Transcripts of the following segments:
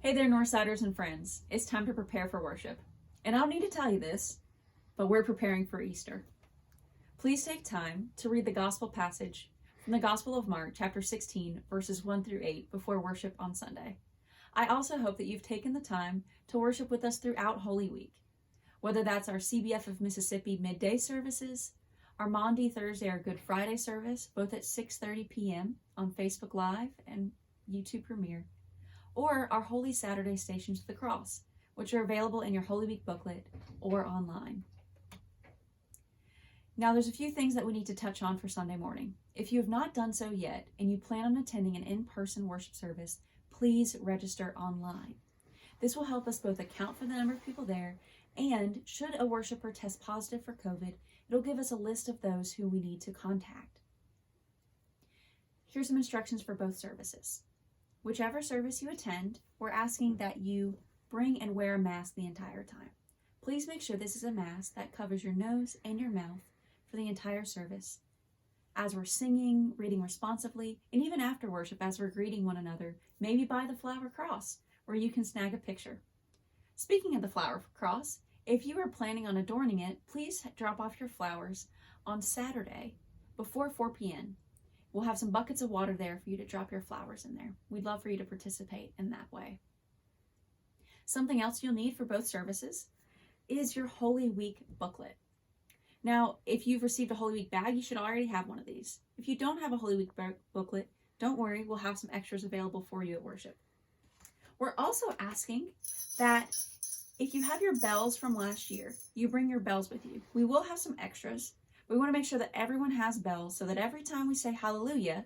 Hey there, Northsiders and friends. It's time to prepare for worship. And I don't need to tell you this, but we're preparing for Easter. Please take time to read the gospel passage from the Gospel of Mark, chapter 16, verses 1 through 8, before worship on Sunday. I also hope that you've taken the time to worship with us throughout Holy Week, whether that's our CBF of Mississippi midday services, our Maundy Thursday or Good Friday service, both at 6:30 p.m. on Facebook Live and YouTube Premiere, or our Holy Saturday Stations of the Cross, which are available in your Holy Week booklet or online. Now, there's a few things that we need to touch on for Sunday morning. If you have not done so yet and you plan on attending an in-person worship service, please register online. This will help us both account for the number of people there, and should a worshiper test positive for COVID, it'll give us a list of those who we need to contact. Here's some instructions for both services. Whichever service you attend, we're asking that you bring and wear a mask the entire time. Please make sure this is a mask that covers your nose and your mouth for the entire service. As we're singing, reading responsively, and even after worship as we're greeting one another, maybe by the flower cross, where you can snag a picture. Speaking of the flower cross, if you are planning on adorning it, please drop off your flowers on Saturday before 4 p.m. We'll have some buckets of water there for you to drop your flowers in there. We'd love for you to participate in that way. Something else you'll need for both services is your Holy Week booklet. Now, if you've received a Holy Week bag, you should already have one of these. If you don't have a Holy Week booklet, don't worry, we'll have some extras available for you at worship. We're also asking that if you have your bells from last year, you bring your bells with you. We will have some extras. We want to make sure that everyone has bells so that every time we say hallelujah,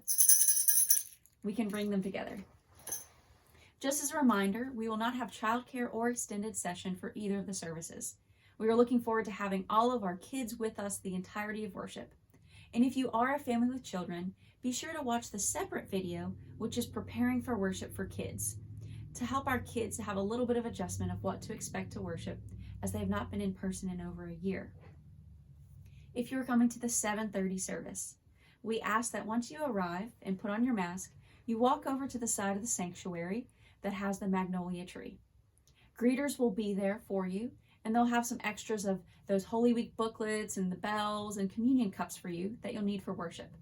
we can bring them together. Just as a reminder, we will not have childcare or extended session for either of the services. We are looking forward to having all of our kids with us the entirety of worship. And if you are a family with children, be sure to watch the separate video, which is preparing for worship for kids, to help our kids have a little bit of adjustment of what to expect to worship, as they have not been in person in over a year. If you're coming to the 7:30 service, we ask that once you arrive and put on your mask, you walk over to the side of the sanctuary that has the magnolia tree. Greeters will be there for you, and they'll have some extras of those Holy Week booklets and the bells and communion cups for you that you'll need for worship.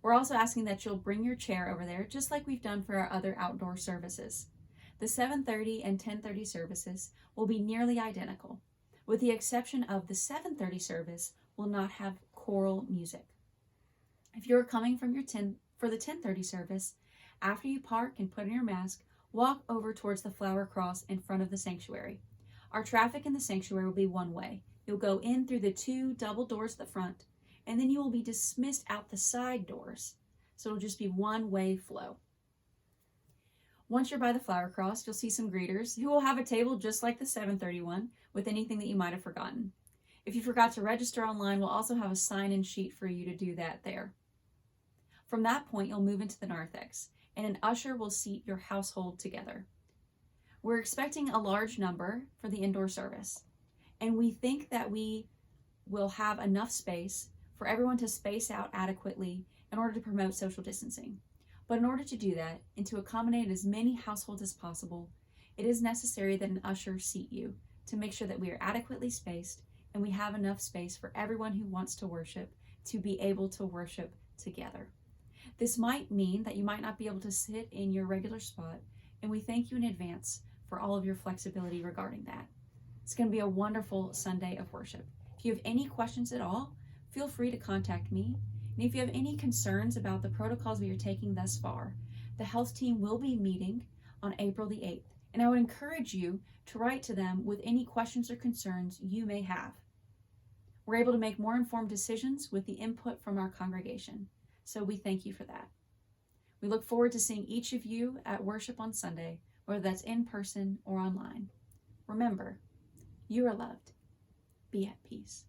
We're also asking that you'll bring your chair over there, just like we've done for our other outdoor services. The 7:30 and 10:30 services will be nearly identical, with the exception of the 7:30 service will not have choral music. If you're coming from for the 10:30 service, after you park and put on your mask, walk over towards the flower cross in front of the sanctuary. Our traffic in the sanctuary will be one way. You'll go in through the 2 double doors at the front, and then you will be dismissed out the side doors. So it'll just be one-way flow. Once you're by the flower cross, you'll see some greeters who will have a table just like the 7:31 with anything that you might have forgotten. If you forgot to register online, we'll also have a sign-in sheet for you to do that there. From that point, you'll move into the narthex, and an usher will seat your household together. We're expecting a large number for the indoor service, and we think that we will have enough space for everyone to space out adequately in order to promote social distancing. But in order to do that, and to accommodate as many households as possible, it is necessary that an usher seat you to make sure that we are adequately spaced and we have enough space for everyone who wants to worship to be able to worship together. This might mean that you might not be able to sit in your regular spot, and we thank you in advance for all of your flexibility regarding that. It's going to be a wonderful Sunday of worship. If you have any questions at all, feel free to contact me. And if you have any concerns about the protocols we are taking thus far, the health team will be meeting on April the 8th, and I would encourage you to write to them with any questions or concerns you may have. We're able to make more informed decisions with the input from our congregation, so we thank you for that. We look forward to seeing each of you at worship on Sunday, whether that's in person or online. Remember, you are loved. Be at peace.